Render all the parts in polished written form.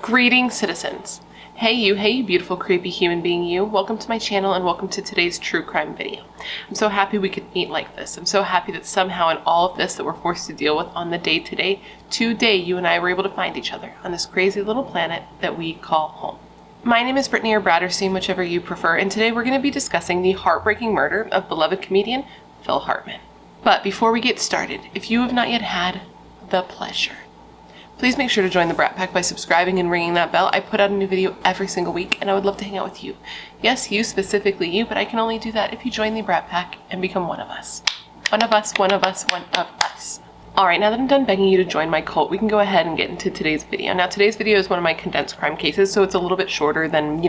Greetings, citizens. Hey you beautiful creepy human being you. Welcome to my channel and welcome to today's true crime video. I'm so happy we could meet like this. I'm so happy that somehow in all of this that we're forced to deal with on the day-to-day, today you and I were able to find each other on this crazy little planet that we call home. My name is Brittany or Bratterstein, whichever you prefer, and today we're going to be discussing the heartbreaking murder of beloved comedian Phil Hartman. But before we get started, if you have not yet had the pleasure, please make sure to join the Brat Pack by subscribing and ringing that bell. I put out a new video every single week and I would love to hang out with you. Yes, you, specifically you, but I can only do that if you join the Brat Pack and become one of us. One of us, one of us, one of us. Alright, now that I'm done begging you to join my cult, we can go ahead and get into today's video. Now, today's video is one of my condensed crime cases, so it's a little bit shorter than,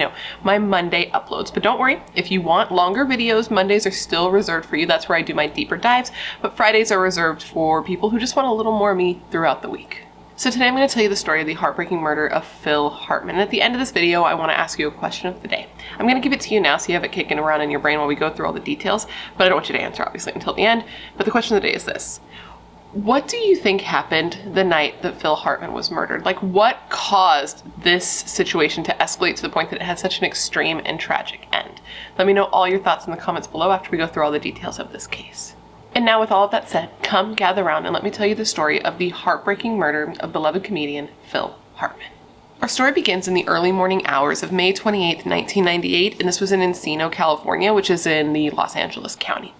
my Monday uploads. But don't worry, if you want longer videos, Mondays are still reserved for you. That's where I do my deeper dives, but Fridays are reserved for people who just want a little more of me throughout the week. So today I'm going to tell you the story of the heartbreaking murder of Phil Hartman. And at the end of this video, I want to ask you a question of the day. I'm going to give it to you now so you have it kicking around in your brain while we go through all the details, but I don't want you to answer obviously until the end. But the question of the day is this. What do you think happened the night that Phil Hartman was murdered? Like, what caused this situation to escalate to the point that it had such an extreme and tragic end? Let me know all your thoughts in the comments below after we go through all the details of this case. And now with all of that said, come gather around and let me tell you the story of the heartbreaking murder of beloved comedian Phil Hartman. Our story begins in the early morning hours of May 28, 1998, and this was in Encino, California, which is in the Los Angeles County.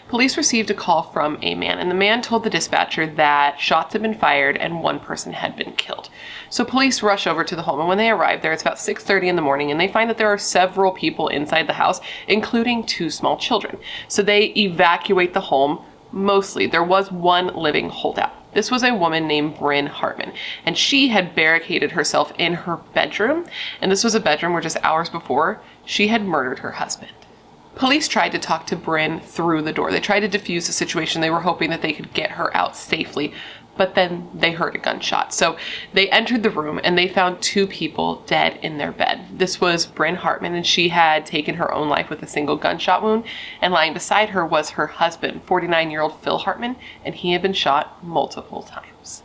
Police received a call from a man, and the man told the dispatcher that shots had been fired and one person had been killed. So police rush over to the home, and when they arrive there, it's about 6:30 in the morning, and they find that there are several people inside the house, including two small children. So they evacuate the home. Mostly, there was one living holdout. This was a woman named Bryn Hartman, and she had barricaded herself in her bedroom, and this was a bedroom where just hours before, she had murdered her husband. Police tried to talk to Bryn through the door. They tried to defuse the situation. They were hoping that they could get her out safely, but then they heard a gunshot. So they entered the room and they found two people dead in their bed. This was Bryn Hartman, and she had taken her own life with a single gunshot wound, and lying beside her was her husband, 49-year-old Phil Hartman, and he had been shot multiple times.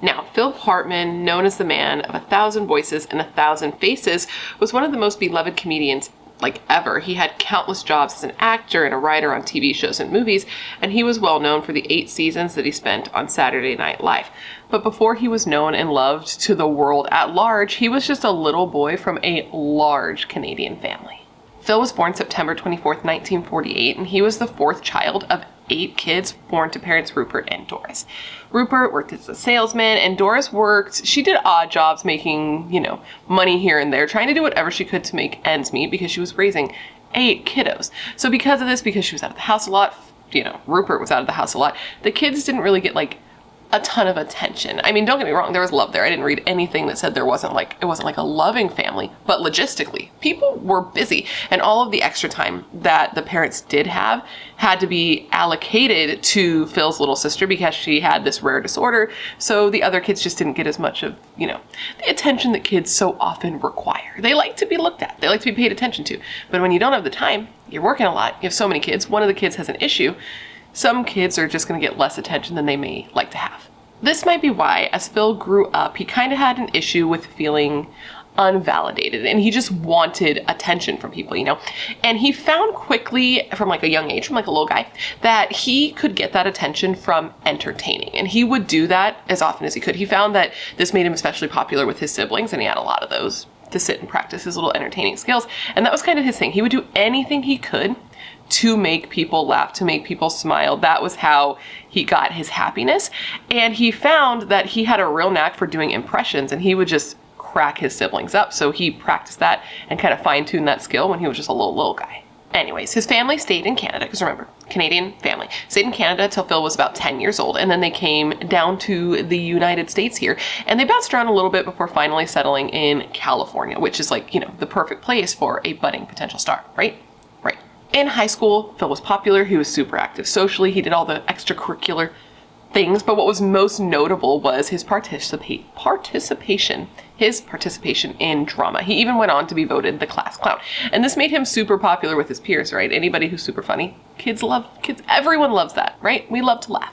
Now, Phil Hartman, known as the man of 1,000 voices and 1,000 faces, was one of the most beloved comedians ever. He had countless jobs as an actor and a writer on TV shows and movies, and he was well known for the 8 seasons that he spent on Saturday Night Live. But before he was known and loved to the world at large, he was just a little boy from a large Canadian family. Phil was born September 24th, 1948, and he was the 4th child of 8 kids born to parents Rupert and Doris. Rupert worked as a salesman, and Doris she did odd jobs making, money here and there, trying to do whatever she could to make ends meet because she was raising 8 kiddos. So because of this, because she was out of the house a lot, Rupert was out of the house a lot, the kids didn't really get a ton of attention. I mean, don't get me wrong, there was love there. I didn't read anything that said it wasn't a loving family, but logistically, people were busy, and all of the extra time that the parents did have had to be allocated to Phil's little sister because she had this rare disorder, so the other kids just didn't get as much of, the attention that kids so often require. They like to be looked at, they like to be paid attention to, but when you don't have the time, you're working a lot, you have so many kids, one of the kids has an issue, some kids are just going to get less attention than they may like to have. This might be why, as Phil grew up, he kind of had an issue with feeling unvalidated, and he just wanted attention from people, And he found quickly, from a young age, from a little guy, that he could get that attention from entertaining, and he would do that as often as he could. He found that this made him especially popular with his siblings, and he had a lot of those to sit and practice his little entertaining skills, and that was kind of his thing. He would do anything he could to make people laugh, to make people smile. That was how he got his happiness. And he found that he had a real knack for doing impressions, and he would just crack his siblings up. So he practiced that and kind of fine-tuned that skill when he was just a little guy. Anyways, his family stayed in Canada, because remember, Canadian family, stayed in Canada until Phil was about 10 years old, and then they came down to the United States here, and they bounced around a little bit before finally settling in California, which is the perfect place for a budding potential star, right? Right. In high school, Phil was popular. He was super active socially. He did all the extracurricular things, but what was most notable was his participation in drama. He even went on to be voted the class clown. And this made him super popular with his peers, right? Anybody who's super funny. Kids, everyone loves that, right? We love to laugh.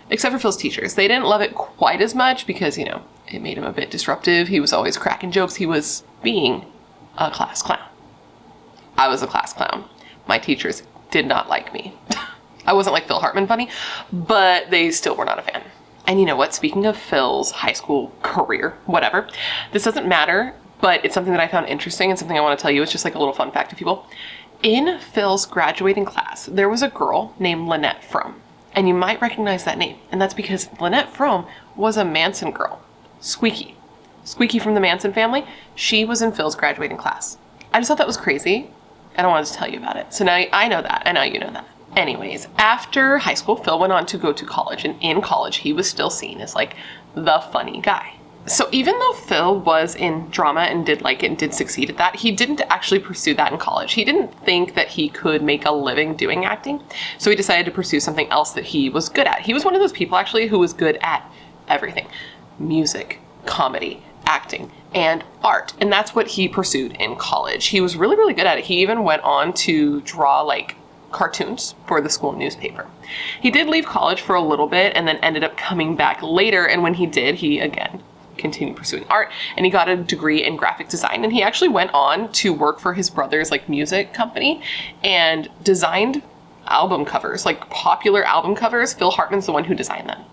except for Phil's teachers. They didn't love it quite as much because, you know, it made him a bit disruptive. He was always cracking jokes. He was being a class clown. I was a class clown. My teachers did not like me. I wasn't like Phil Hartman funny, but they still were not a fan. And you know what? Speaking of Phil's high school career, whatever, this doesn't matter, but it's something that I found interesting and something I want to tell you. It's just like a little fun fact to people. In Phil's graduating class, there was a girl named Lynette Fromm. And you might recognize that name. And that's because Lynette Fromm was a Manson girl. Squeaky. Squeaky from the Manson family. She was in Phil's graduating class. I just thought that was crazy, and I wanted to tell you about it. So now I know that, and now you know that. Anyways, after high school, Phil went on to go to college, and in college, he was still seen as like the funny guy. So even though Phil was in drama and did like it and did succeed at that, he didn't actually pursue that in college. He didn't think that he could make a living doing acting. So he decided to pursue something else that he was good at. He was one of those people actually who was good at everything. Music, comedy, acting, and art. And that's what he pursued in college. He was really, really good at it. He even went on to draw like cartoons for the school newspaper. He did leave college for a little bit and then ended up coming back later. And when he did, he again continued pursuing art, and he got a degree in graphic design. And he actually went on to work for his brother's like music company and designed album covers, like popular album covers. Phil Hartman's the one who designed them.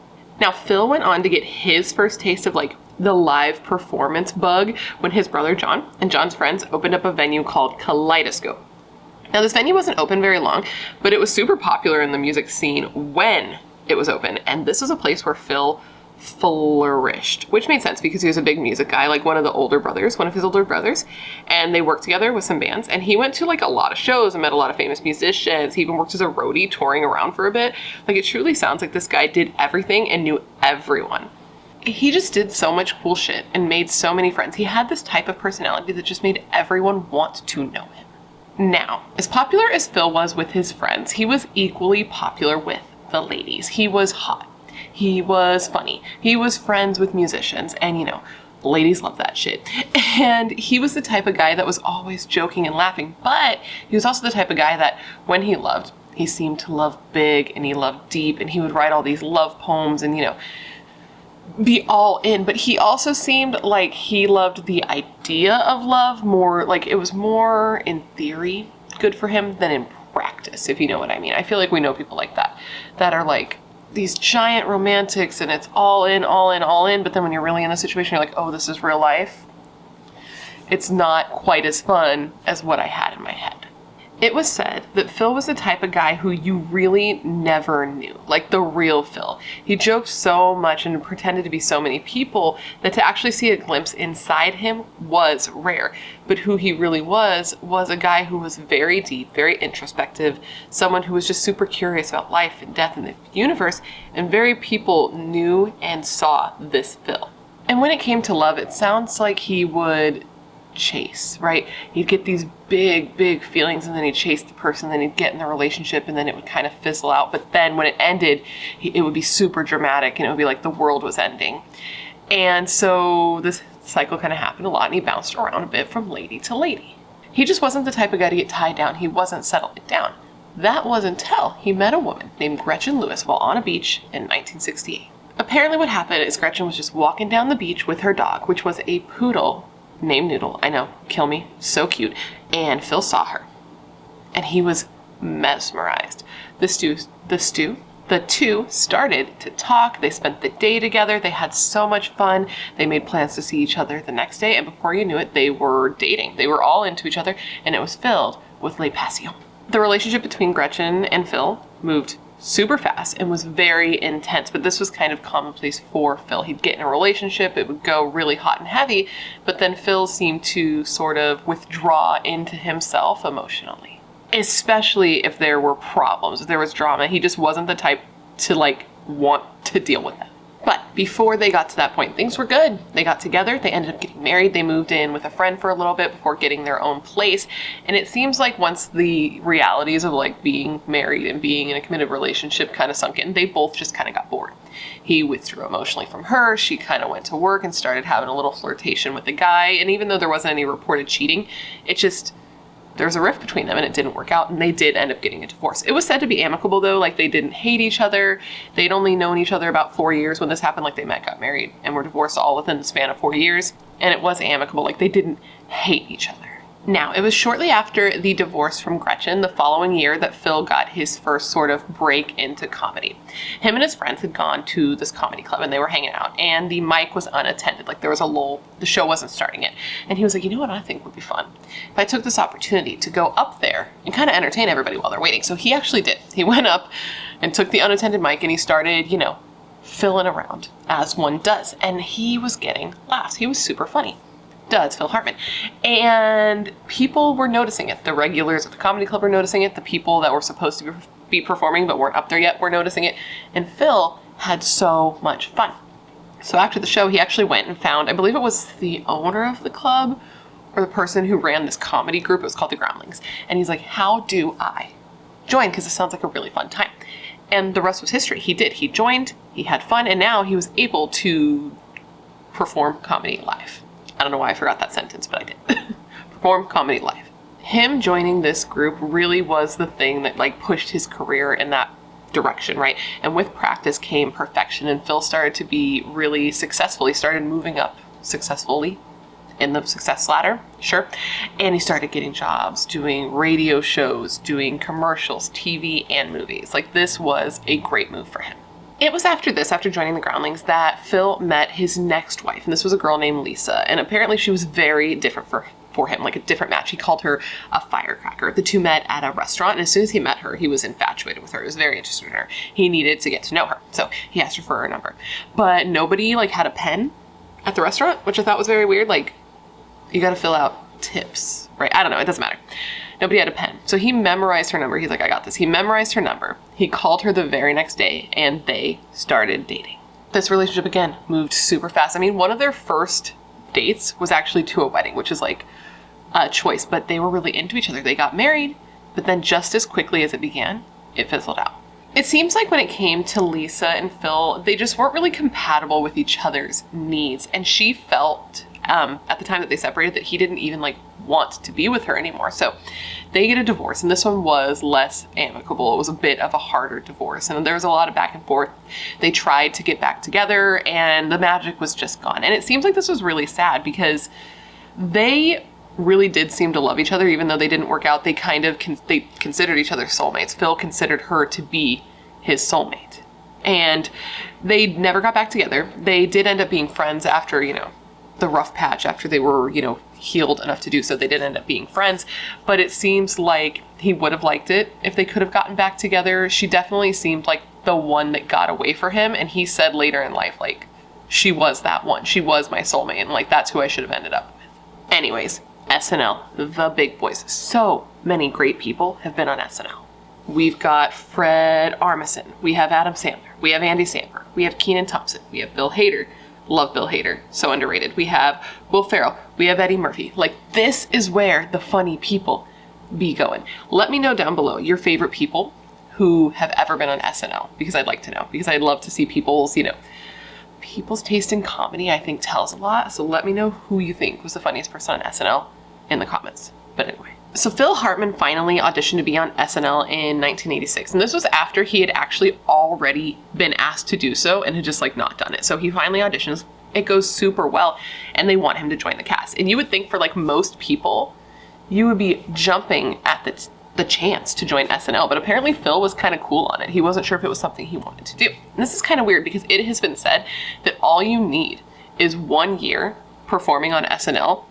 Now, Phil went on to get his first taste of like the live performance bug when his brother John and John's friends opened up a venue called Kaleidoscope. Now, this venue wasn't open very long, but it was super popular in the music scene when it was open. And this was a place where Phil flourished, which made sense because he was a big music guy, like one of his older brothers, and they worked together with some bands, and he went to like a lot of shows and met a lot of famous musicians. He even worked as a roadie touring around for a bit. Like, it truly sounds like this guy did everything and knew everyone. He just did so much cool shit and made so many friends. He had this type of personality that just made everyone want to know him. Now, as popular as Phil was with his friends, he was equally popular with the ladies. He was hot. He was funny. He was friends with musicians, and you know, ladies love that shit. And he was the type of guy that was always joking and laughing, but he was also the type of guy that when he loved, he seemed to love big and he loved deep, and he would write all these love poems and, you know, be all in. But he also seemed like he loved the idea of love more, like it was more in theory good for him than in practice, if you know what I mean. I feel like we know people like that, that are like these giant romantics and it's all in, all in, all in. But then when you're really in the situation, you're like, oh, this is real life. It's not quite as fun as what I had in my head. It was said that Phil was the type of guy who you really never knew, like the real Phil. He joked so much and pretended to be so many people that to actually see a glimpse inside him was rare. But who he really was a guy who was very deep, very introspective, someone who was just super curious about life and death and the universe, and very people knew and saw this Phil. And when it came to love, it sounds like he would chase, right? He'd get these big feelings, and then he'd chase the person, then he'd get in the relationship, and then it would kind of fizzle out. But then when it ended, it would be super dramatic, and it would be like the world was ending. And so this cycle kind of happened a lot, and he bounced around a bit from lady to lady. He just wasn't the type of guy to get tied down. He wasn't settling down. That was until he met a woman named Gretchen Lewis while on a beach in 1968. Apparently what happened is Gretchen was just walking down the beach with her dog, which was a poodle named Noodle. I know, kill me, so cute. And Phil saw her, and he was mesmerized. The two started to talk. They spent the day together. They had so much fun. They made plans to see each other the next day, and before you knew it, they were dating. They were all into each other, and it was filled with la passion. The relationship between Gretchen and Phil moved super fast and was very intense, but this was kind of commonplace for Phil. He'd get in a relationship, it would go really hot and heavy, but then Phil seemed to sort of withdraw into himself emotionally, especially if there were problems, if there was drama. He just wasn't the type to like want to deal with it. But before they got to that point, things were good. They got together, they ended up getting married, they moved in with a friend for a little bit before getting their own place. And it seems like once the realities of like being married and being in a committed relationship kind of sunk in, they both just kind of got bored. He withdrew emotionally from her, she kind of went to work and started having a little flirtation with the guy. And even though there wasn't any reported cheating, it just there was a rift between them and it didn't work out, and they did end up getting a divorce. It was said to be amicable though, like they didn't hate each other. They'd only known each other about 4 years when this happened, like they met, got married, and were divorced all within the span of 4 years. And it was amicable, like they didn't hate each other. Now, it was shortly after the divorce from Gretchen the following year that Phil got his first sort of break into comedy. Him and his friends had gone to this comedy club and they were hanging out, and the mic was unattended. Like there was a lull, the show wasn't starting it. And he was like, you know what I think would be fun? If I took this opportunity to go up there and kind of entertain everybody while they're waiting. So he actually did. He went up and took the unattended mic and he started, filling around as one does. And he was getting laughs. He was super funny. It's Phil Hartman. And people were noticing it. The regulars at the comedy club were noticing it. The people that were supposed to be performing but weren't up there yet were noticing it. And Phil had so much fun. So after the show, he actually went and found, I believe it was the owner of the club or the person who ran this comedy group. It was called the Groundlings. And he's like, how do I join? Because it sounds like a really fun time. And the rest was history. He did. He joined, he had fun, and now he was able to perform comedy live. I don't know why I forgot that sentence, but I did. Perform comedy live. Him joining this group really was the thing that pushed his career in that direction, right? And with practice came perfection, and Phil started to be really successful. He started moving up successfully in the success ladder, sure. And he started getting jobs, doing radio shows, doing commercials, TV, and movies. This was a great move for him. It was after this, after joining the Groundlings, that Phil met his next wife, and this was a girl named Lisa, and apparently she was very different for him, like a different match. He called her a firecracker. The two met at a restaurant, and as soon as he met her, he was infatuated with her. He was very interested in her. He needed to get to know her, so he asked her for her number. But nobody had a pen at the restaurant, which I thought was very weird. You gotta fill out tips, right? I don't know, it doesn't matter. Nobody had a pen. So he memorized her number. He's like, I got this. He memorized her number. He called her the very next day and they started dating. This relationship, again, moved super fast. I mean, one of their first dates was actually to a wedding, which is a choice, but they were really into each other. They got married, but then just as quickly as it began, it fizzled out. It seems like when it came to Lisa and Phil, they just weren't really compatible with each other's needs. And she felt at the time that they separated that he didn't even want to be with her anymore. So they get a divorce, and this one was less amicable. It was a bit of a harder divorce, and there was a lot of back and forth. They tried to get back together, and the magic was just gone. And it seems like this was really sad because they really did seem to love each other, even though they didn't work out. They they considered each other soulmates. Phil considered her to be his soulmate, and they never got back together. They did end up being friends after, the rough patch, after they were, healed enough to do so. They did end up being friends, but it seems like he would have liked it if they could have gotten back together. She definitely seemed like the one that got away for him, and he said later in life, she was that one. She was my soulmate, and that's who I should have ended up with. Anyways, SNL, the big boys. So many great people have been on SNL. We've got Fred Armisen. We have Adam Sandler. We have Andy Samberg. We have Kenan Thompson. We have Bill Hader. Love Bill Hader. So underrated. We have Will Ferrell. We have Eddie Murphy. This is where the funny people be going. Let me know down below your favorite people who have ever been on SNL, because I'd like to know, because I'd love to see people's taste in comedy, I think, tells a lot. So let me know who you think was the funniest person on SNL in the comments. But anyway. So Phil Hartman finally auditioned to be on SNL in 1986. And this was after he had actually already been asked to do so and had just not done it. So he finally auditions. It goes super well. And they want him to join the cast. And you would think for most people, you would be jumping at the chance to join SNL. But apparently Phil was kind of cool on it. He wasn't sure if it was something he wanted to do. And this is kind of weird because it has been said that all you need is 1 year performing on SNL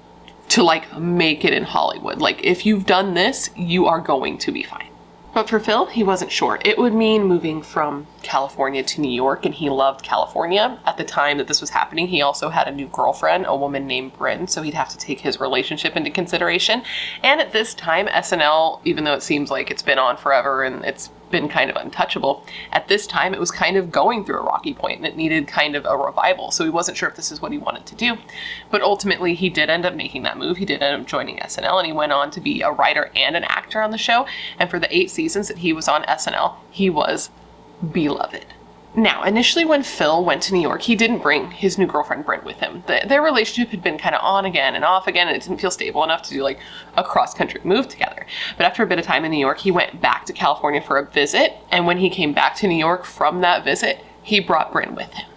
to make it in Hollywood. If you've done this, you are going to be fine. But for Phil, he wasn't sure. It would mean moving from California to New York, and he loved California. At the time that this was happening, he also had a new girlfriend, a woman named Bryn, so he'd have to take his relationship into consideration. And at this time, SNL, even though it seems like it's been on forever and it's been kind of untouchable, at this time it was kind of going through a rocky point and it needed kind of a revival. So he wasn't sure if this is what he wanted to do. But ultimately he did end up making that move. He did end up joining SNL, and he went on to be a writer and an actor on the show. And for the 8 seasons that he was on SNL, he was beloved. Now, initially when Phil went to New York, he didn't bring his new girlfriend Bryn with him. Their relationship had been kind of on again and off again, and it didn't feel stable enough to do like a cross-country move together. But after a bit of time in New York, he went back to California for a visit, and when he came back to New York from that visit, he brought Bryn with him.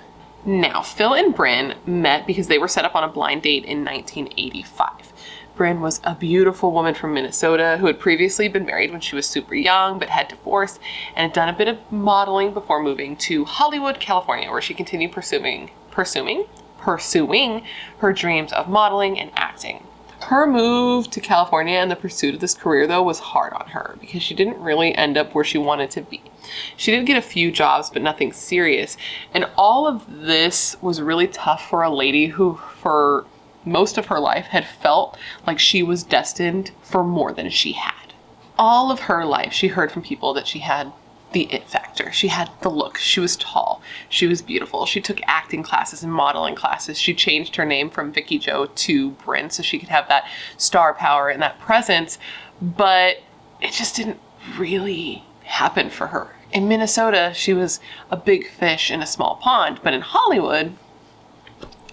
Now, Phil and Bryn met because they were set up on a blind date in 1985. Bryn was a beautiful woman from Minnesota who had previously been married when she was super young but had divorced and had done a bit of modeling before moving to Hollywood, California, where she continued pursuing her dreams of modeling and acting. Her move to California and the pursuit of this career, though, was hard on her because she didn't really end up where she wanted to be. She did get a few jobs, but nothing serious. And all of this was really tough for a lady who, for most of her life, had felt like she was destined for more than she had. All of her life, she heard from people that she had the it factor. She had the look. She was tall. She was beautiful. She took acting classes and modeling classes. She changed her name from Vicky Jo to Bryn so she could have that star power and that presence, but it just didn't really happen for her. In Minnesota, she was a big fish in a small pond, but in Hollywood,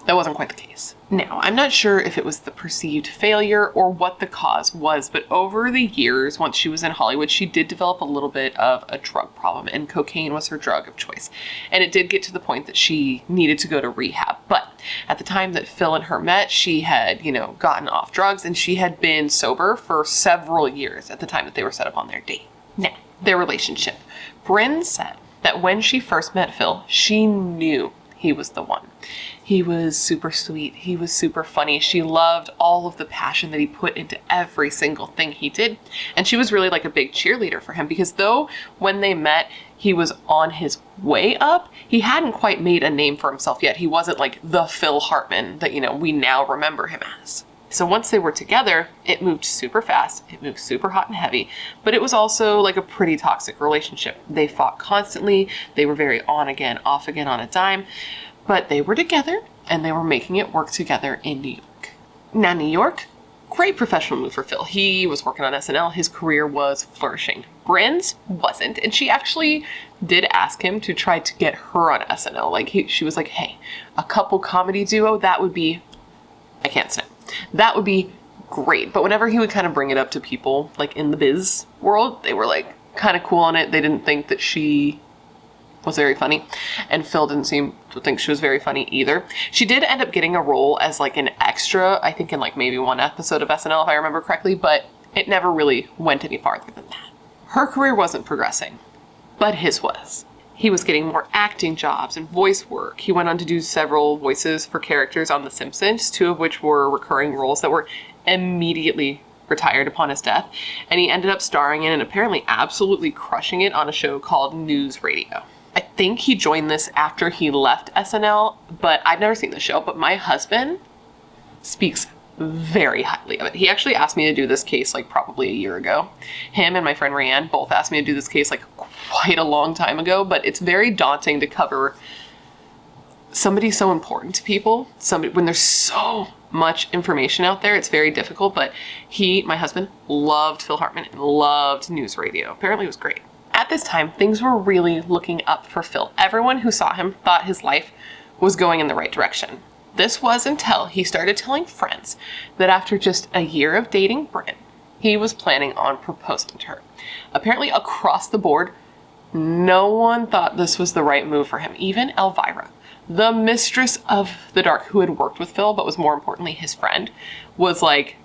that wasn't quite the case. Now, I'm not sure if it was the perceived failure or what the cause was, but over the years, once she was in Hollywood, she did develop a little bit of a drug problem, and cocaine was her drug of choice. And it did get to the point that she needed to go to rehab. But at the time that Phil and her met, she had, gotten off drugs, and she had been sober for several years at the time that they were set up on their date. Now, their relationship. Bryn said that when she first met Phil, she knew he was the one. He was super sweet. He was super funny. She loved all of the passion that he put into every single thing he did. And she was really like a big cheerleader for him because though when they met, he was on his way up, he hadn't quite made a name for himself yet. He wasn't like the Phil Hartman that, we now remember him as. So once they were together, it moved super fast, it moved super hot and heavy, but it was also like a pretty toxic relationship. They fought constantly, they were very on again, off again on a dime, but they were together and they were making it work together in New York. Now, New York, great professional move for Phil. He was working on SNL, his career was flourishing. Bryn's wasn't, and she actually did ask him to try to get her on SNL. She was like, hey, a couple comedy duo, that would be, I can't snap. That would be great. But whenever he would kind of bring it up to people like in the biz world, they were like kind of cool on it. They didn't think that she was very funny. And Phil didn't seem to think she was very funny either. She did end up getting a role as like an extra, I think in like maybe one episode of SNL if I remember correctly, but it never really went any farther than that. Her career wasn't progressing, but his was. He was getting more acting jobs and voice work. He went on to do several voices for characters on The Simpsons, 2 of which were recurring roles that were immediately retired upon his death. And he ended up starring in and apparently absolutely crushing it on a show called News Radio. I think he joined this after he left SNL, but I've never seen the show, but my husband speaks very highly of it. He actually asked me to do this case like probably a year ago. Him and my friend Rianne both asked me to do this case like quite a long time ago, but it's very daunting to cover somebody so important to people. When there's so much information out there, it's very difficult, but my husband, loved Phil Hartman and loved News Radio. Apparently it was great. At this time, things were really looking up for Phil. Everyone who saw him thought his life was going in the right direction. This was until he started telling friends that after just a year of dating Bryn, he was planning on proposing to her. Apparently across the board, no one thought this was the right move for him. Even Elvira, the mistress of the dark who had worked with Phil, but was more importantly his friend, was like,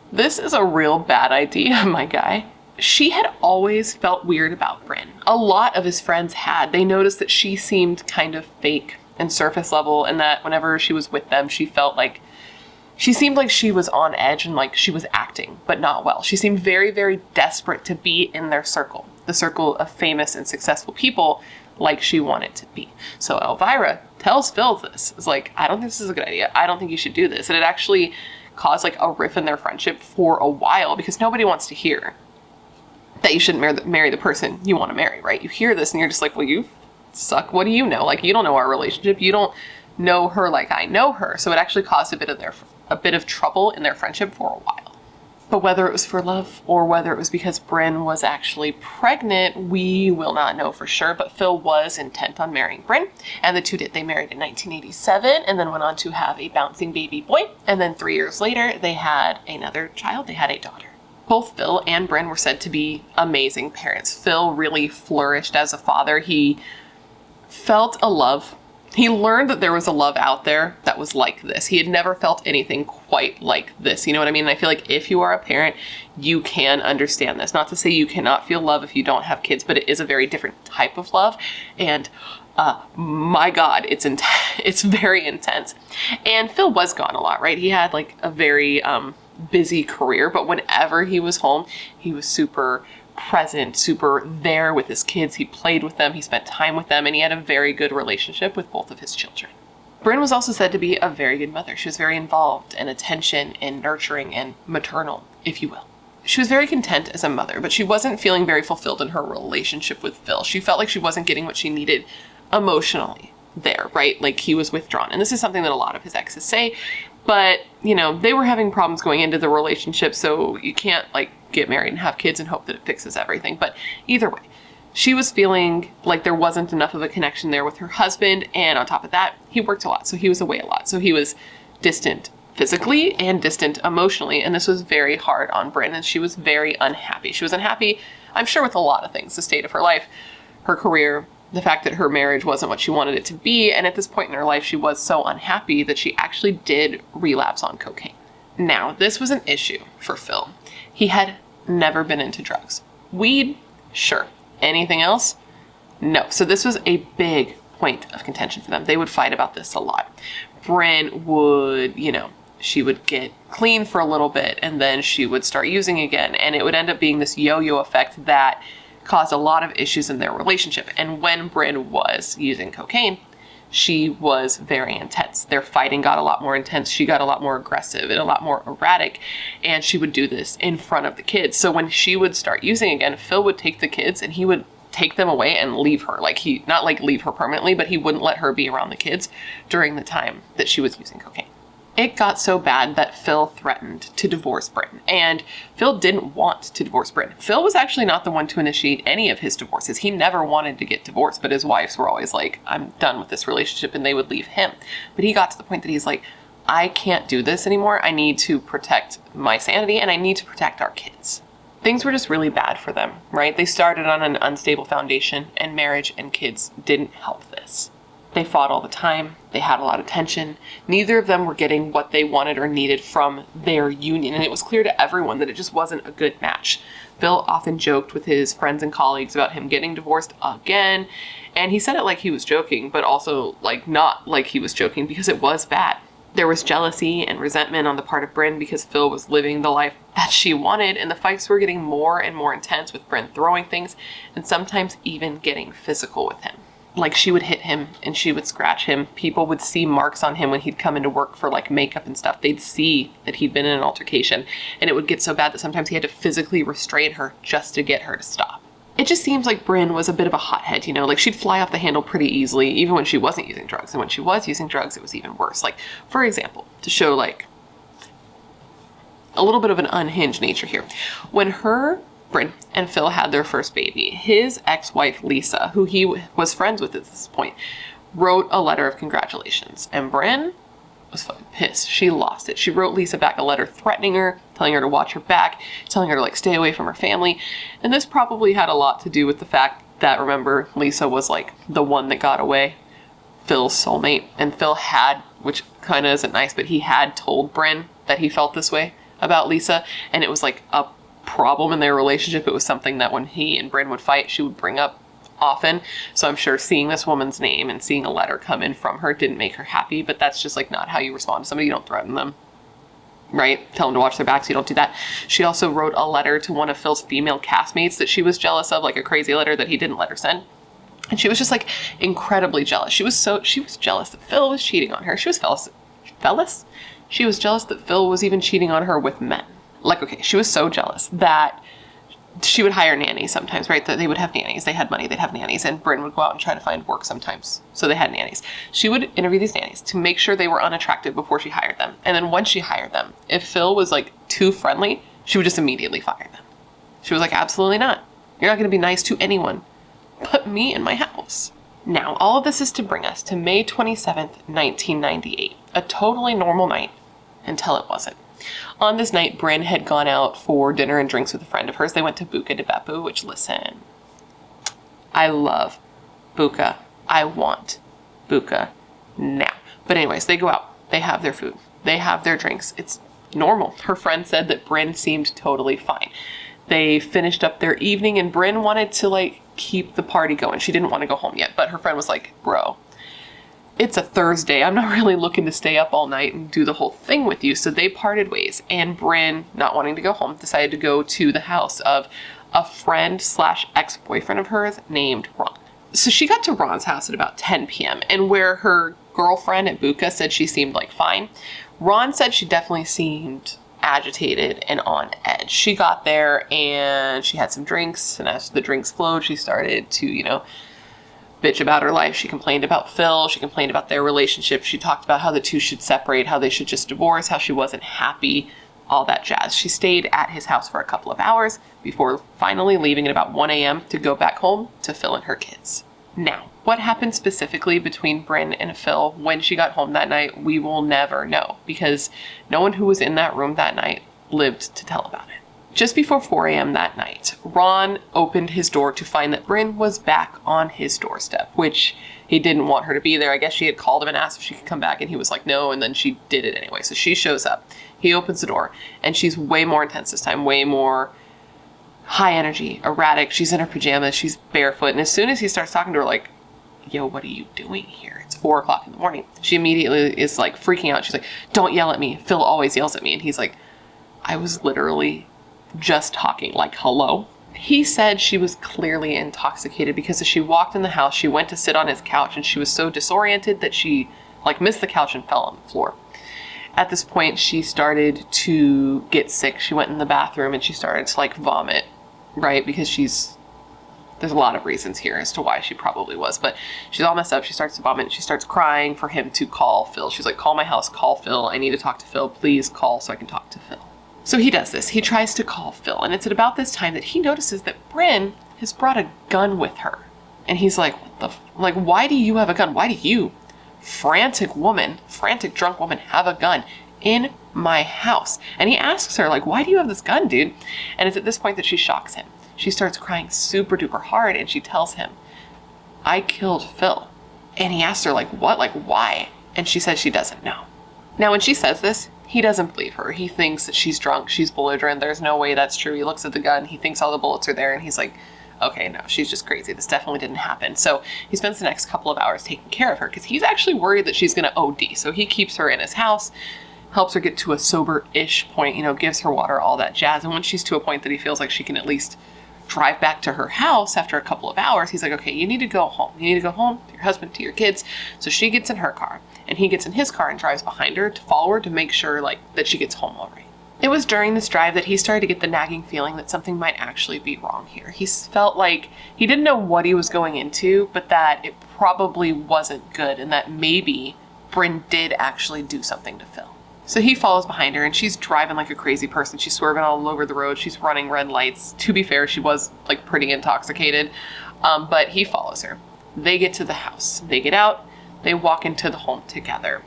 this is a real bad idea, my guy. She had always felt weird about Bryn. A lot of his friends had. They noticed that she seemed kind of fake and surface level, and that whenever she was with them, she seemed like she was on edge and like she was acting, but not well. She seemed very, very desperate to be in their circle, the circle of famous and successful people like she wanted to be. So Elvira tells Phil this. It's like, I don't think this is a good idea. I don't think you should do this. And it actually caused like a rift in their friendship for a while because nobody wants to hear that you shouldn't marry the person you want to marry, right? You hear this and you're just like, well, you suck. What do you know? Like, you don't know our relationship. You don't know her like I know her. So it actually caused a bit of trouble in their friendship for a while. But whether it was for love or whether it was because Bryn was actually pregnant, we will not know for sure. But Phil was intent on marrying Bryn, and the two did. They married in 1987 and then went on to have a bouncing baby boy. And then 3 years later, they had another child. They had a daughter. Both Phil and Bryn were said to be amazing parents. Phil really flourished as a father. He felt a love. He learned that there was a love out there that was like this. He had never felt anything quite like this. You know what I mean? And I feel like if you are a parent, you can understand this. Not to say you cannot feel love if you don't have kids, but it is a very different type of love. And my God, it's very intense. And Phil was gone a lot, right? He had like a very busy career, but whenever he was home, he was super present, super there with his kids. He played with them, he spent time with them, and he had a very good relationship with both of his children. Bryn was also said to be a very good mother. She was very involved and attention and nurturing and maternal, if you will. She was very content as a mother, but she wasn't feeling very fulfilled in her relationship with Phil. She felt like she wasn't getting what she needed emotionally there, right? Like he was withdrawn. And this is something that a lot of his exes say, but you know, they were having problems going into the relationship, so you can't like get married and have kids and hope that it fixes everything. But either way, she was feeling like there wasn't enough of a connection there with her husband. And on top of that, he worked a lot. So he was away a lot. So he was distant physically and distant emotionally. And this was very hard on Bryn. And she was very unhappy. She was unhappy, I'm sure, with a lot of things. The state of her life, her career, the fact that her marriage wasn't what she wanted it to be. And at this point in her life, she was so unhappy that she actually did relapse on cocaine. Now, this was an issue for Phil. He had never been into drugs. Weed, sure. Anything else? No. So this was a big point of contention for them. They would fight about this a lot. Bryn would, she would get clean for a little bit and then she would start using again. And it would end up being this yo-yo effect that caused a lot of issues in their relationship. And when Bryn was using cocaine, she was very intense. Their fighting got a lot more intense. She got a lot more aggressive and a lot more erratic. And she would do this in front of the kids. So when she would start using again, Phil would take the kids and he would take them away and leave her. Not leave her permanently, but he wouldn't let her be around the kids during the time that she was using cocaine. It got so bad that Phil threatened to divorce Bryn. And Phil didn't want to divorce Bryn. Phil was actually not the one to initiate any of his divorces. He never wanted to get divorced, but his wives were always like, I'm done with this relationship, and they would leave him. But he got to the point that he's like, I can't do this anymore. I need to protect my sanity, and I need to protect our kids. Things were just really bad for them, right? They started on an unstable foundation, and marriage and kids didn't help this. They fought all the time. They had a lot of tension. Neither of them were getting what they wanted or needed from their union. And it was clear to everyone that it just wasn't a good match. Phil often joked with his friends and colleagues about him getting divorced again. And he said it like he was joking, but also like not like he was joking, because it was bad. There was jealousy and resentment on the part of Bryn because Phil was living the life that she wanted. And the fights were getting more and more intense, with Bryn throwing things and sometimes even getting physical with him. Like she would hit him and she would scratch him. People would see marks on him when he'd come into work for like makeup and stuff. They'd see that he'd been in an altercation, and it would get so bad that sometimes he had to physically restrain her just to get her to stop. It just seems like Bryn was a bit of a hothead, like she'd fly off the handle pretty easily, even when she wasn't using drugs. And when she was using drugs, it was even worse. Like, for example, to show like a little bit of an unhinged nature here. When Bryn and Phil had their first baby, his ex-wife Lisa, who he was friends with at this point, wrote a letter of congratulations. And Bryn was fucking pissed. She lost it. She wrote Lisa back a letter threatening her, telling her to watch her back, telling her to like stay away from her family. And this probably had a lot to do with the fact that, remember, Lisa was like the one that got away, Phil's soulmate. And Phil had, which kind of isn't nice, but he had told Bryn that he felt this way about Lisa. And it was like a problem in their relationship. It was something that when he and Bryn would fight, she would bring up often. So I'm sure seeing this woman's name and seeing a letter come in from her didn't make her happy, but that's just like not how you respond to somebody. You don't threaten them, right? Tell them to watch their backs. You don't do that. She also wrote a letter to one of Phil's female castmates that she was jealous of, like a crazy letter that he didn't let her send. And she was just like incredibly jealous. She was jealous that Phil was cheating on her. She was She was jealous that Phil was even cheating on her with men. Like, okay, she was so jealous that she would hire nannies sometimes, right? That they would have nannies. They had money, they'd have nannies. And Bryn would go out and try to find work sometimes. So they had nannies. She would interview these nannies to make sure they were unattractive before she hired them. And then once she hired them, if Phil was like too friendly, she would just immediately fire them. She was like, absolutely not. You're not going to be nice to anyone but me in my house. Now, all of this is to bring us to May 27th, 1998, a totally normal night until it wasn't. On this night, Bryn had gone out for dinner and drinks with a friend of hers. They went to Buca di Beppo, which, listen, I love Buca. I want Buca now. But anyways, they go out. They have their food. They have their drinks. It's normal. Her friend said that Bryn seemed totally fine. They finished up their evening and Bryn wanted to keep the party going. She didn't want to go home yet, but her friend was like, bro, it's a Thursday. I'm not really looking to stay up all night and do the whole thing with you. So they parted ways, and Bryn, not wanting to go home, decided to go to the house of a friend / ex-boyfriend of hers named Ron. So she got to Ron's house at about 10 p.m. and where her girlfriend at Buca said she seemed fine, Ron said she definitely seemed agitated and on edge. She got there and she had some drinks, and as the drinks flowed, she started to, bitch about her life. She complained about Phil. She complained about their relationship. She talked about how the two should separate, how they should just divorce, how she wasn't happy, all that jazz. She stayed at his house for a couple of hours before finally leaving at about 1 a.m. to go back home to Phil and her kids. Now, what happened specifically between Bryn and Phil when she got home that night, we will never know, because no one who was in that room that night lived to tell about it. Just before 4 a.m. that night, Ron opened his door to find that Bryn was back on his doorstep, which he didn't want her to be there. I guess she had called him and asked if she could come back, and he was like, no, and then she did it anyway. So she shows up. He opens the door, and she's way more intense this time, way more high energy, erratic. She's in her pajamas, she's barefoot, and as soon as he starts talking to her, yo, what are you doing here? It's 4 o'clock in the morning. She immediately is freaking out. She's like, don't yell at me. Phil always yells at me. And he's like, I was literally just talking, hello. He said she was clearly intoxicated because as she walked in the house, she went to sit on his couch and she was so disoriented that she missed the couch and fell on the floor. At this point, she started to get sick. She went in the bathroom and she started to vomit, right? Because there's a lot of reasons here as to why she probably was, but she's all messed up. She starts to vomit. She starts crying for him to call Phil. She's like, call my house, call Phil. I need to talk to Phil. Please call so I can talk to Phil. So he does this. He tries to call Phil, and it's at about this time that he notices that Bryn has brought a gun with her. And he's like, what the why do you have a gun? Why do you, frantic drunk woman, have a gun in my house? And he asks her, why do you have this gun, dude? And it's at this point that she shocks him. She starts crying super duper hard, and she tells him, I killed Phil. And he asks her, what? Why? And she says she doesn't know. Now, when she says this, he doesn't believe her. He thinks that she's drunk, she's belligerent, there's no way that's true. He looks at the gun, he thinks all the bullets are there, and he's like, okay, no, she's just crazy. This definitely didn't happen. So he spends the next couple of hours taking care of her because he's actually worried that she's going to OD. So he keeps her in his house, helps her get to a sober-ish point, gives her water, all that jazz. And when she's to a point that he feels like she can at least drive back to her house after a couple of hours, he's like, okay, you need to go home. You need to go home to your husband, to your kids. So she gets in her car, and he gets in his car and drives behind her to follow her to make sure, that she gets home all right. It was during this drive that he started to get the nagging feeling that something might actually be wrong here. He felt like he didn't know what he was going into, but that it probably wasn't good, and that maybe Bryn did actually do something to Phil. So he follows behind her, and she's driving like a crazy person. She's swerving all over the road. She's running red lights. To be fair, she was pretty intoxicated, but he follows her. They get to the house. They get out. They walk into the home together.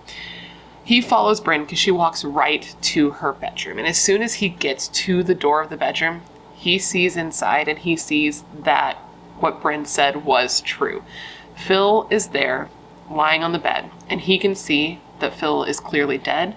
He follows Bryn because she walks right to her bedroom. And as soon as he gets to the door of the bedroom, he sees inside, and he sees that what Bryn said was true. Phil is there, lying on the bed, and he can see that Phil is clearly dead,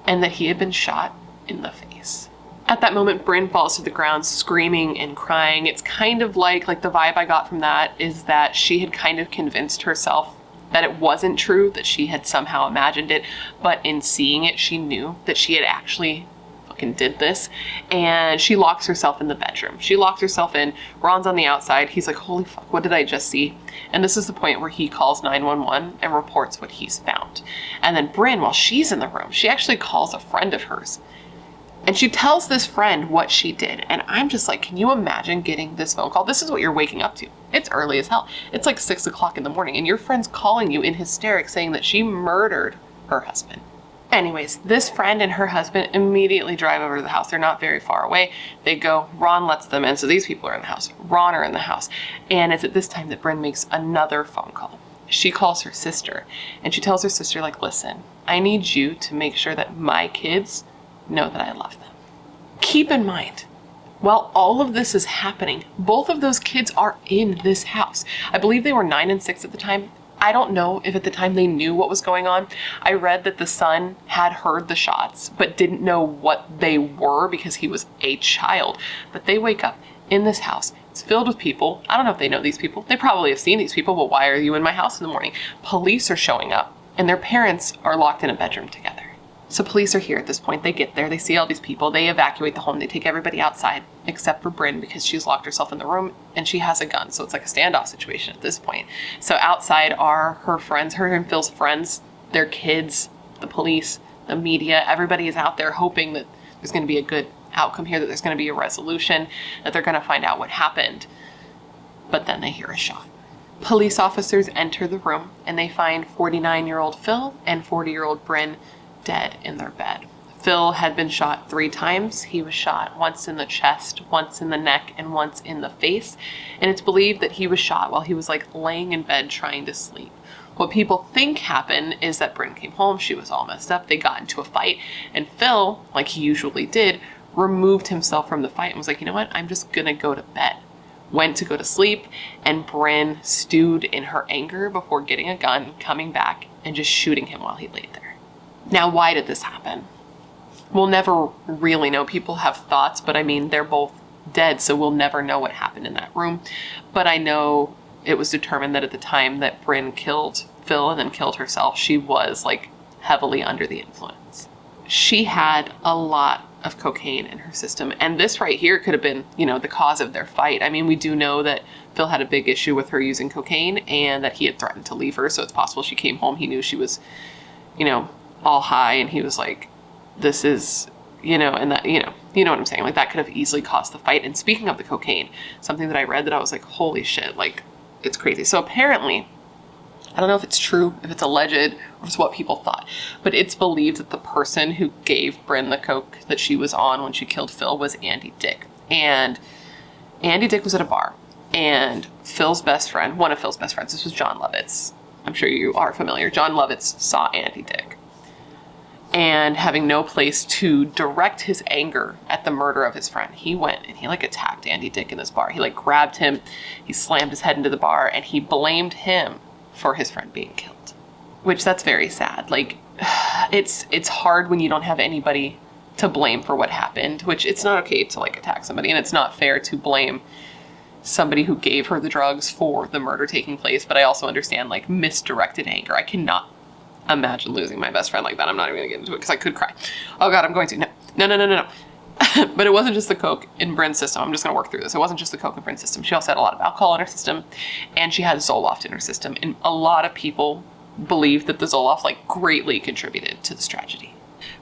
and that he had been shot in the face. At that moment, Bryn falls to the ground screaming and crying. It's kind of like the vibe I got from that is that she had kind of convinced herself that it wasn't true, that she had somehow imagined it, but in seeing it, she knew that she had actually fucking did this, and she locks herself in the bedroom. She locks herself in. Ron's on the outside. He's like, holy fuck, what did I just see? And this is the point where he calls 911 and reports what he's found. And then Bryn, while she's in the room, she actually calls a friend of hers. And she tells this friend what she did. And I'm just like, can you imagine getting this phone call? This is what you're waking up to. It's early as hell. It's 6 o'clock in the morning, and your friend's calling you in hysterics saying that she murdered her husband. Anyways, this friend and her husband immediately drive over to the house. They're not very far away. They go, Ron lets them in. So these people are in the house. Ron are in the house. And it's at this time that Bryn makes another phone call. She calls her sister and she tells her sister, like, listen, I need you to make sure that my kids know that I love them. Keep in mind, while all of this is happening, both of those kids are in this house. I believe they were 9 and 6 at the time. I don't know if at the time they knew what was going on. I read that the son had heard the shots, but didn't know what they were because he was a child. But they wake up in this house. It's filled with people. I don't know if they know these people. They probably have seen these people, but why are you in my house in the morning? Police are showing up, and their parents are locked in a bedroom together. So police are here at this point. They get there. They see all these people. They evacuate the home. They take everybody outside except for Bryn because she's locked herself in the room and she has a gun. So it's like a standoff situation at this point. So outside are her friends, her and Phil's friends, their kids, the police, the media. Everybody is out there hoping that there's going to be a good outcome here, that there's going to be a resolution, that they're going to find out what happened. But then they hear a shot. Police officers enter the room and they find 49-year-old Phil and 40-year-old Bryn dead in their bed. Phil had been shot 3 times. He was shot once in the chest, once in the neck, and once in the face. And it's believed that he was shot while he was like laying in bed trying to sleep. What people think happened is that Bryn came home. She was all messed up. They got into a fight. And Phil, like he usually did, removed himself from the fight and was like, you know what? I'm just going to go to bed. Went to go to sleep. And Bryn stewed in her anger before getting a gun, coming back, and just shooting him while he laid there. Now, why did this happen? We'll never really know. People have thoughts, but I mean, they're both dead, so we'll never know what happened in that room. But I know it was determined that at the time that Bryn killed Phil and then killed herself, she was like heavily under the influence. She had a lot of cocaine in her system, and this right here could have been, you know, the cause of their fight. I mean, we do know that Phil had a big issue with her using cocaine and that he had threatened to leave her, so it's possible she came home, he knew she was, you know, all high, and he was like, this is, you know, and that, you know what I'm saying? Like, that could have easily caused the fight. And speaking of the cocaine, something that I read that I was like, holy shit, like, it's crazy. So apparently, I don't know if it's true, if it's alleged, or it's what people thought, but it's believed that the person who gave Bryn the coke that she was on when she killed Phil was Andy Dick. And Andy Dick was at a bar, and Phil's best friend, one of Phil's best friends, this was John Lovitz. I'm sure you are familiar. John Lovitz saw Andy Dick. And having no place to direct his anger at the murder of his friend, he went and he like attacked Andy Dick in this bar. He like grabbed him, he slammed his head into the bar, and he blamed him for his friend being killed. Which, that's very sad. Like, it's hard when you don't have anybody to blame for what happened, which it's not okay to like attack somebody, and it's not fair to blame somebody who gave her the drugs for the murder taking place. But I also understand like misdirected anger. I cannot imagine losing my best friend like that. I'm not even gonna get into it because I could cry. Oh God, I'm going to. No. But it wasn't just the coke in Bryn's system. I'm just gonna work through this. It wasn't just the coke in Bryn's system. She also had a lot of alcohol in her system, and she had Zoloft in her system. And a lot of people believe that the Zoloft like greatly contributed to this tragedy.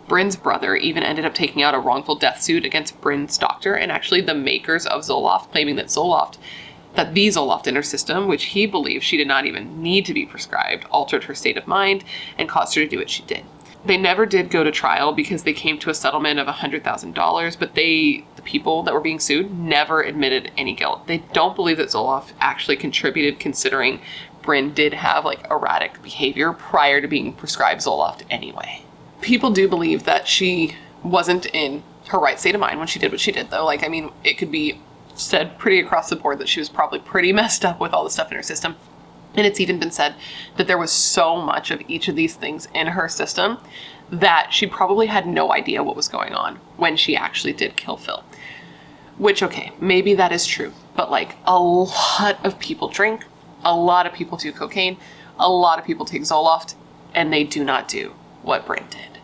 Bryn's brother even ended up taking out a wrongful death suit against Bryn's doctor, and actually the makers of Zoloft claiming that the Zoloft in her system, which he believes she did not even need to be prescribed, altered her state of mind and caused her to do what she did. They never did go to trial because they came to a settlement of $100,000, but the people that were being sued never admitted any guilt. They don't believe that Zoloft actually contributed, considering Bryn did have like erratic behavior prior to being prescribed Zoloft anyway. People do believe that she wasn't in her right state of mind when she did what she did, though. Like, I mean, it could be said pretty across the board that she was probably pretty messed up with all the stuff in her system. And it's even been said that there was so much of each of these things in her system that she probably had no idea what was going on when she actually did kill Phil. Which, okay, maybe that is true. But like, a lot of people drink, a lot of people do cocaine, a lot of people take Zoloft, and they do not do what Bryn did.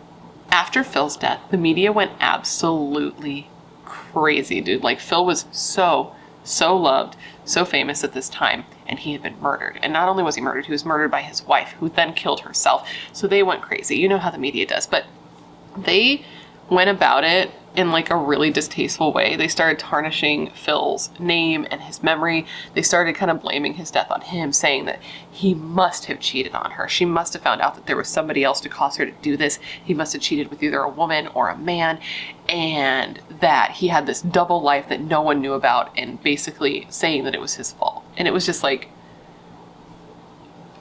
After Phil's death, the media went absolutely crazy, dude. Like, Phil was so loved, so famous at this time, and he had been murdered. And not only was he murdered, he was murdered by his wife, who then killed herself. So they went crazy. You know how the media does. But they went about it in like a really distasteful way. They started tarnishing Phil's name and his memory. They started kind of blaming his death on him, saying that he must have cheated on her. She must have found out that there was somebody else to cause her to do this. He must have cheated with either a woman or a man, and that he had this double life that no one knew about, and basically saying that it was his fault. And it was just like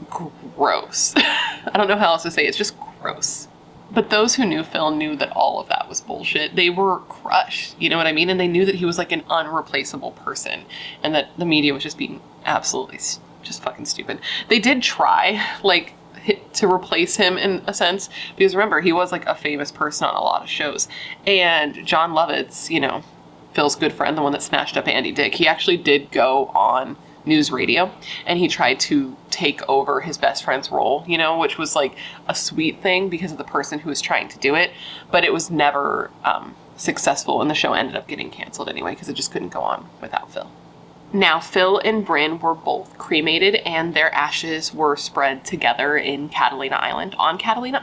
gross. I don't know how else to say it. It's just gross. But those who knew Phil knew that all of that was bullshit. They were crushed, you know what I mean? And they knew that he was like an unreplaceable person, and that the media was just being absolutely just fucking stupid. They did try, like, to replace him in a sense, because remember, he was like a famous person on a lot of shows. And John Lovitz, you know, Phil's good friend, the one that smashed up Andy Dick, he actually did go on news radio, and he tried to take over his best friend's role, you know, which was like a sweet thing because of the person who was trying to do it, but it was never successful, and the show ended up getting canceled anyway because it just couldn't go on without Phil. Now, Phil and Bryn were both cremated, and their ashes were spread together in Catalina Island. On Catalina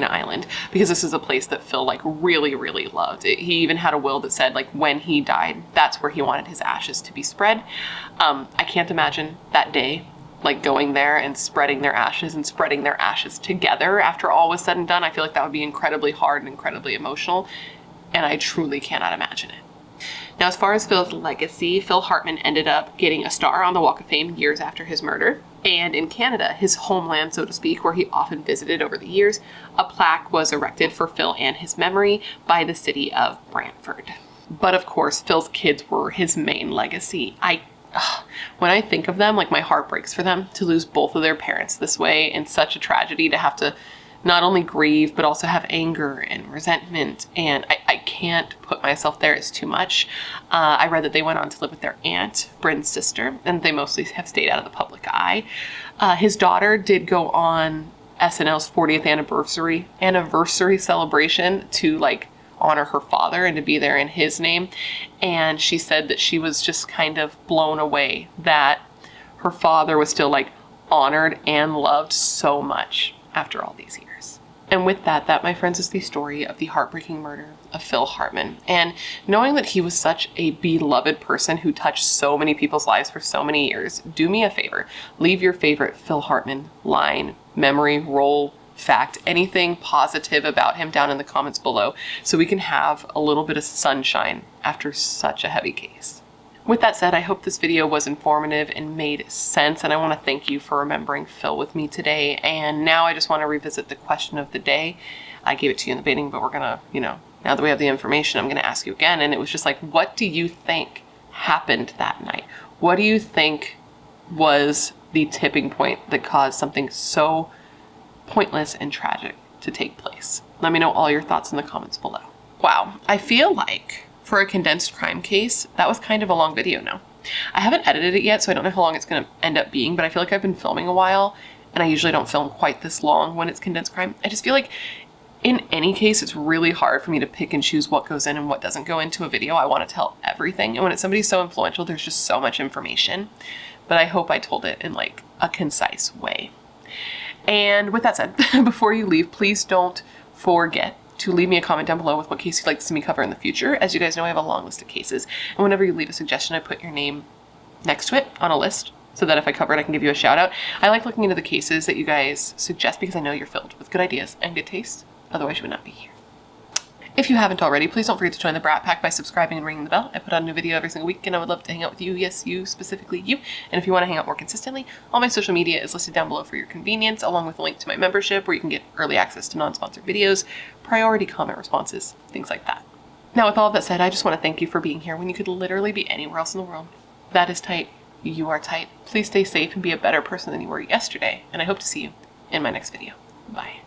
Island, because this is a place that Phil like really, really loved. He even had a will that said like when he died, that's where he wanted his ashes to be spread. I can't imagine that day, like going there and spreading their ashes together after all was said and done. I feel like that would be incredibly hard and incredibly emotional, and I truly cannot imagine it. Now, as far as Phil's legacy, Phil Hartman ended up getting a star on the Walk of Fame years after his murder. And in Canada, his homeland, so to speak, where he often visited over the years, a plaque was erected for Phil and his memory by the city of Brantford. But of course, Phil's kids were his main legacy. When I think of them, like my heart breaks for them to lose both of their parents this way in such a tragedy, to have to not only grieve, but also have anger and resentment. And I can't put myself there. It's too much. I read that they went on to live with their aunt, Bryn's sister, and they mostly have stayed out of the public eye. His daughter did go on SNL's 40th anniversary celebration to like honor her father and to be there in his name. And she said that she was just kind of blown away that her father was still like honored and loved so much after all these years. And with that, my friends, is the story of the heartbreaking murder of Phil Hartman. And knowing that he was such a beloved person who touched so many people's lives for so many years, do me a favor. Leave your favorite Phil Hartman line, memory, role, fact, anything positive about him down in the comments below, so we can have a little bit of sunshine after such a heavy case. With that said, I hope this video was informative and made sense, and I want to thank you for remembering Phil with me today. And now I just want to revisit the question of the day. I gave it to you in the beginning, but we're going to, now that we have the information, I'm going to ask you again. And it was just like, what do you think happened that night? What do you think was the tipping point that caused something so pointless and tragic to take place? Let me know all your thoughts in the comments below. Wow, I feel like for a condensed crime case, that was kind of a long video now. I haven't edited it yet, so I don't know how long it's going to end up being, but I feel like I've been filming a while, and I usually don't film quite this long when it's condensed crime. I just feel like in any case, it's really hard for me to pick and choose what goes in and what doesn't go into a video. I want to tell everything, and when it's somebody so influential, there's just so much information. But I hope I told it in like a concise way. And with that said, before you leave, please don't forget to leave me a comment down below with what case you'd like to see me cover in the future. As you guys know, I have a long list of cases, and whenever you leave a suggestion, I put your name next to it on a list so that if I cover it, I can give you a shout out. I like looking into the cases that you guys suggest because I know you're filled with good ideas and good taste. Otherwise, you would not be here. If you haven't already, please don't forget to join the Brat Pack by subscribing and ringing the bell. I put out a new video every single week, and I would love to hang out with you. Yes, you, specifically you. And if you want to hang out more consistently, all my social media is listed down below for your convenience, along with a link to my membership where you can get early access to non-sponsored videos, priority comment responses, things like that. Now, with all of that said, I just want to thank you for being here when you could literally be anywhere else in the world. That is tight. You are tight. Please stay safe and be a better person than you were yesterday, and I hope to see you in my next video. Bye.